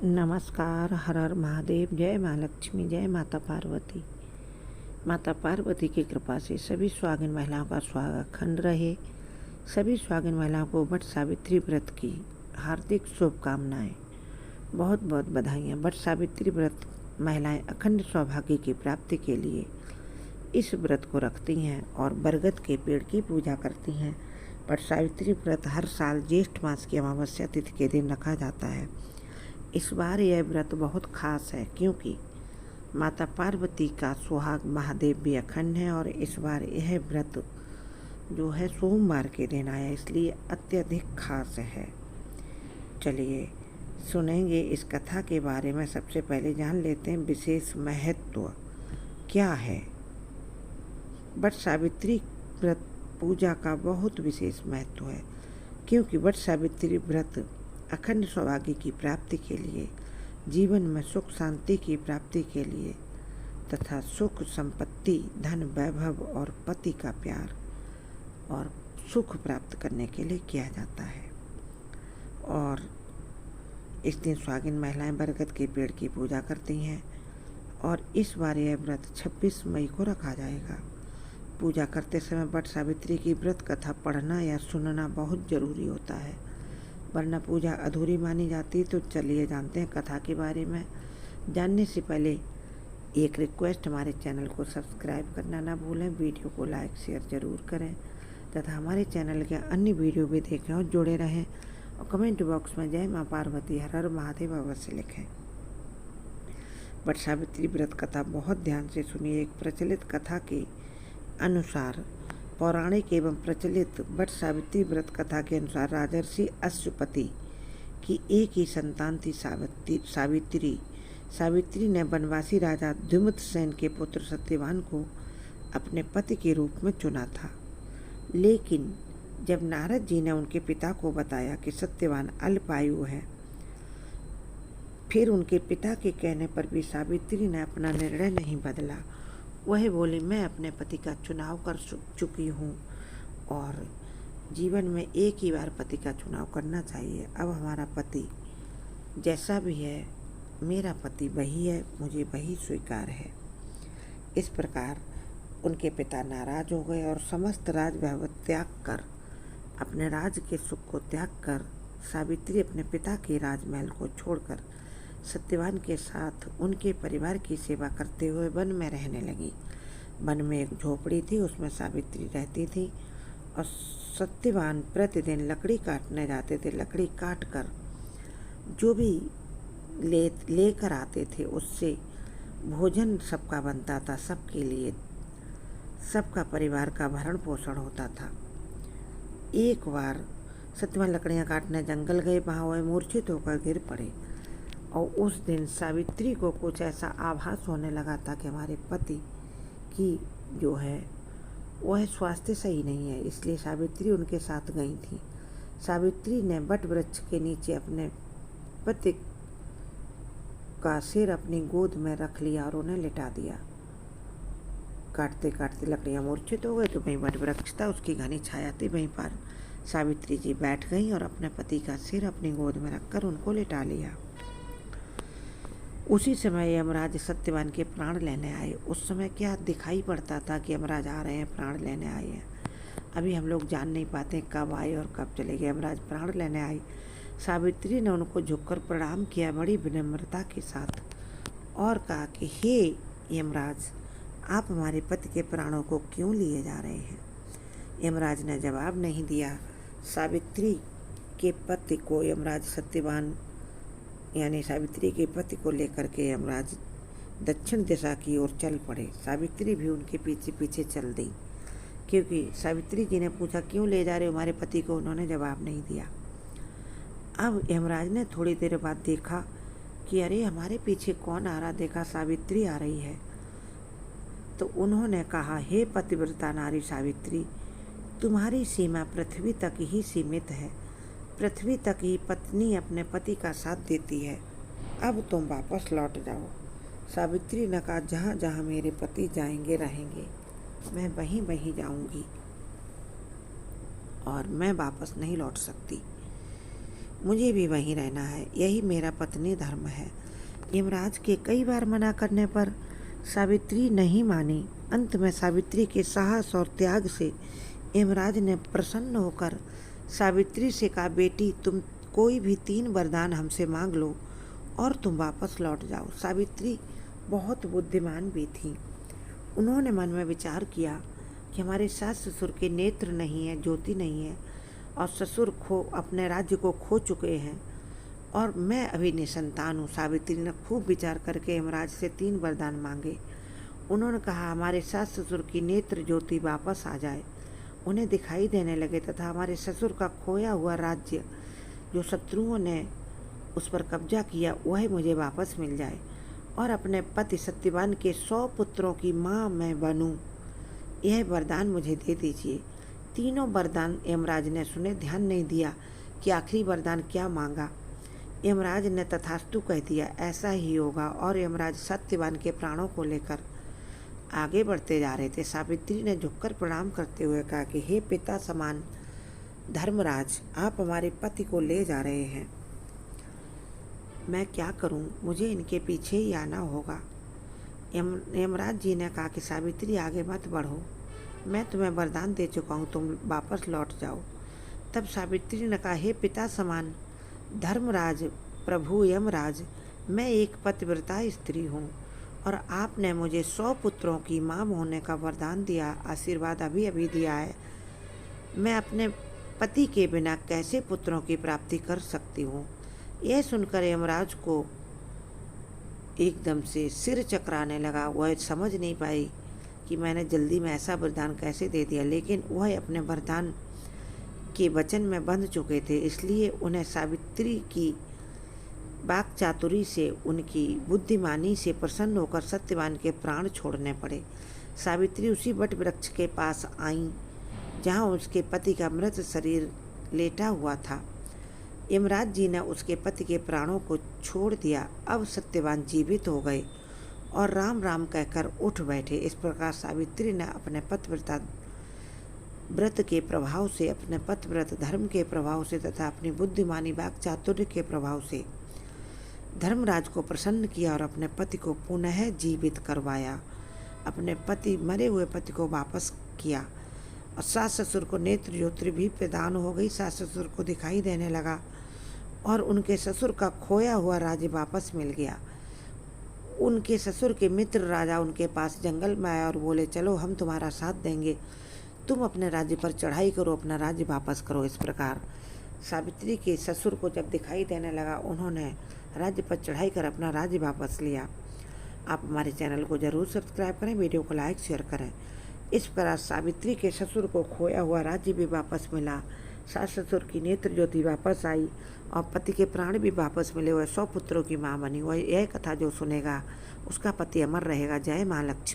नमस्कार। हर हर महादेव। जय माँ लक्ष्मी, जय माता पार्वती। माता पार्वती की कृपा से सभी सुहागिन महिलाओं का सुहाग अखंड रहे। सभी सुहागिन महिलाओं को वट सावित्री व्रत की हार्दिक शुभकामनाएं, बहुत बहुत बधाइयाँ। वट सावित्री व्रत महिलाएं अखंड सौभाग्य की प्राप्ति के लिए इस व्रत को रखती हैं और बरगद के पेड़ की पूजा करती हैं। वट सावित्री व्रत हर साल ज्येष्ठ मास की अमावस्या तिथि के दिन रखा जाता है। इस बार यह व्रत बहुत खास है क्योंकि माता पार्वती का सुहाग महादेव भी अखंड है और इस बार यह व्रत जो है सोमवार के दिन आया, इसलिए अत्यधिक खास है। चलिए सुनेंगे इस कथा के बारे में। सबसे पहले जान लेते हैं विशेष महत्व क्या है। वट सावित्री व्रत पूजा का बहुत विशेष महत्व है क्योंकि वट सावित्री व्रत अखंड सौभाग्य की प्राप्ति के लिए, जीवन में सुख शांति की प्राप्ति के लिए तथा सुख संपत्ति, धन वैभव और पति का प्यार और सुख प्राप्त करने के लिए किया जाता है। और इस दिन सुहागिन महिलाएं बरगद के पेड़ की पूजा करती हैं और इस बार यह व्रत 26 मई को रखा जाएगा। पूजा करते समय वट सावित्री की व्रत कथा पढ़ना या सुनना बहुत जरूरी होता है, वरना पूजा अधूरी मानी जाती। तो चलिए जानते हैं कथा के बारे में। जानने से पहले एक रिक्वेस्ट, हमारे चैनल को सब्सक्राइब करना ना भूलें, वीडियो को लाइक शेयर ज़रूर करें तथा हमारे चैनल के अन्य वीडियो भी देखें और जुड़े रहें। और कमेंट बॉक्स में जय माँ पार्वती हर हर महादेव अवश्य लिखें। वट सावित्री व्रत कथा बहुत ध्यान से सुनिए। एक प्रचलित कथा के अनुसार, पौराणिक एवं प्रचलित वट सावित्री व्रत कथा के अनुसार राजर्षि अश्वपति की एक ही संतान थी सावित्री। सावित्री ने वनवासी राजा द्युमत्सेन के पुत्र सत्यवान को अपने पति के रूप में चुना था। लेकिन जब नारद जी ने उनके पिता को बताया कि सत्यवान अल्पायु है, फिर उनके पिता के कहने पर भी सावित्री ने अपना निर्णय नहीं बदला। वह बोली, मैं अपने पति का चुनाव कर चुकी हूँ और जीवन में एक ही बार पति का चुनाव करना चाहिए। अब हमारा पति जैसा भी है, मेरा पति वही है, मुझे वही स्वीकार है। इस प्रकार उनके पिता नाराज हो गए और समस्त राज वैभव त्याग कर, अपने राज के सुख को त्याग कर, सावित्री अपने पिता के राजमहल को छोड़कर सत्यवान के साथ उनके परिवार की सेवा करते हुए वन में रहने लगी। वन में एक झोपड़ी थी, उसमें सावित्री रहती थी और सत्यवान प्रतिदिन लकड़ी काटने जाते थे। लकड़ी काट कर जो भी लेकर आते थे उससे भोजन सबका बनता था, सबके लिए, सबका परिवार का भरण पोषण होता था। एक बार सत्यवान लकड़ियाँ काटने जंगल गए, वहाँ वह मूर्छित होकर गिर पड़े और उस दिन सावित्री को कुछ ऐसा आभास होने लगा था कि हमारे पति की जो है वह स्वास्थ्य सही नहीं है, इसलिए सावित्री उनके साथ गई थी। सावित्री ने वट वृक्ष के नीचे अपने पति का सिर अपनी गोद में रख लिया और उन्हें लिटा दिया। काटते काटते लकड़ियाँ मूर्छित हो गई तो वहीं वट वृक्ष था, उसकी घनी छाया थी, वहीं पर सावित्री जी बैठ गईं और अपने पति का सिर अपनी गोद में रखकर उनको लिटा लिया। उसी समय यमराज सत्यवान के प्राण लेने आए। उस समय क्या दिखाई पड़ता था कि यमराज आ रहे हैं, प्राण लेने आए हैं। अभी हम लोग जान नहीं पाते कब आए और कब चले गए। यमराज प्राण लेने आए। सावित्री ने उनको झुककर प्रणाम किया बड़ी विनम्रता के साथ और कहा कि हे यमराज, आप हमारे पति के प्राणों को क्यों लिए जा रहे हैं। यमराज ने जवाब नहीं दिया। सावित्री के पति को यमराज सत्यवान यानी सावित्री के पति को लेकर के यमराज दक्षिण दिशा की ओर चल पड़े। सावित्री भी उनके पीछे पीछे चल दी क्योंकि सावित्री जी ने पूछा, क्यों ले जा रहे हो हमारे पति को। उन्होंने जवाब नहीं दिया। अब यमराज ने थोड़ी देर बाद देखा कि अरे हमारे पीछे कौन आ रहा, देखा सावित्री आ रही है। तो उन्होंने कहा, हे पतिव्रता नारी सावित्री, तुम्हारी सीमा पृथ्वी तक ही सीमित है। पृथ्वी तक ही पत्नी अपने पति का साथ देती है, अब तुम वापस लौट जाओ। सावित्री ने कहा, जहाँ जहाँ मेरे पति जाएंगे रहेंगे, मैं वहीं वहीं जाऊंगी और मैं वापस नहीं लौट सकती। मुझे भी वहीं रहना है, यही मेरा पत्नी धर्म है। यमराज के कई बार मना करने पर सावित्री नहीं मानी। अंत में सावित्री के साहस और त्याग से यमराज ने प्रसन्न होकर सावित्री से कहा, बेटी तुम कोई भी 3 वरदान हमसे मांग लो और तुम वापस लौट जाओ। सावित्री बहुत बुद्धिमान भी थी। उन्होंने मन में विचार किया कि हमारे सास ससुर के नेत्र नहीं है, ज्योति नहीं है और ससुर अपने राज्य को खो चुके हैं और मैं अभी निसंतान हूँ। सावित्री ने खूब विचार करके यमराज से 3 वरदान मांगे। उन्होंने कहा, हमारे सास ससुर की नेत्र ज्योति वापस आ जाए, उन्हें दिखाई देने लगे तथा हमारे ससुर का खोया हुआ राज्य जो शत्रुओं ने उस पर कब्जा किया वह मुझे वापस मिल जाए और अपने पति सत्यवान के 100 पुत्रों की माँ मैं बनूं। यह वरदान मुझे दे दीजिए। तीनों वरदान यमराज ने सुने, ध्यान नहीं दिया कि आखिरी वरदान क्या मांगा। यमराज ने तथास्तु कह दिया, ऐसा ही होगा। और यमराज सत्यवान के प्राणों को लेकर आगे बढ़ते जा रहे थे। सावित्री ने झुककर प्रणाम करते हुए कहा कि हे पिता समान धर्मराज, आप हमारे पति को ले जा रहे हैं, मैं क्या करूं? मुझे इनके पीछे ही आना होगा। यमराज जी ने कहा कि सावित्री आगे मत बढ़ो, मैं तुम्हें वरदान दे चुका हूं, तुम वापस लौट जाओ। तब सावित्री ने कहा, हे पिता समान धर्मराज प्रभु यमराज, मैं एक पतिव्रता स्त्री हूँ और आपने मुझे 100 पुत्रों की माँ होने का वरदान दिया, आशीर्वाद अभी अभी दिया है। मैं अपने पति के बिना कैसे पुत्रों की प्राप्ति कर सकती हूँ? यह सुनकर यमराज को एकदम से सिर चकराने लगा। वह समझ नहीं पाई कि मैंने जल्दी में ऐसा वरदान कैसे दे दिया, लेकिन वह अपने वरदान के वचन में बंध चुके थे, इसलिए उन्हें सावित्री की वाक चातुरी से, उनकी बुद्धिमानी से प्रसन्न होकर सत्यवान के प्राण छोड़ने पड़े। सावित्री उसी वट वृक्ष के पास आईं जहाँ उसके पति का मृत शरीर लेटा हुआ था। यमराज जी ने उसके पति के प्राणों को छोड़ दिया। अब सत्यवान जीवित हो गए और राम राम कहकर उठ बैठे। इस प्रकार सावित्री ने अपने पतिव्रता व्रत के प्रभाव से, अपने पतिव्रत धर्म के प्रभाव से तथा अपनी बुद्धिमानी वाक चातुर्य के प्रभाव से धर्मराज को प्रसन्न किया और अपने पति को पुनः जीवित करवाया। अपने पति मरे हुए पति को वापस किया और सास ससुर को नेत्र ज्योति भी प्रदान हो गई। सास ससुर को दिखाई देने लगा और उनके ससुर का खोया हुआ राज्य वापस मिल गया। उनके ससुर के मित्र राजा उनके पास जंगल में आए और बोले, चलो हम तुम्हारा साथ देंगे, तुम अपने राज्य पर चढ़ाई करो, अपना राज्य वापस करो। इस प्रकार सावित्री के ससुर को जब दिखाई देने लगा, उन्होंने राज्य पर चढ़ाई कर अपना राज्य वापस लिया। आप हमारे चैनल को जरूर सब्सक्राइब करें, वीडियो को लाइक शेयर करें। इस प्रकार सावित्री के ससुर को खोया हुआ राज्य भी वापस मिला, सास ससुर की नेत्र ज्योति वापस आई और पति के प्राण भी वापस मिले। वह 100 पुत्रों की माँ बनी। वह यह कथा जो सुनेगा उसका पति अमर रहेगा। जय माँ लक्ष्मी।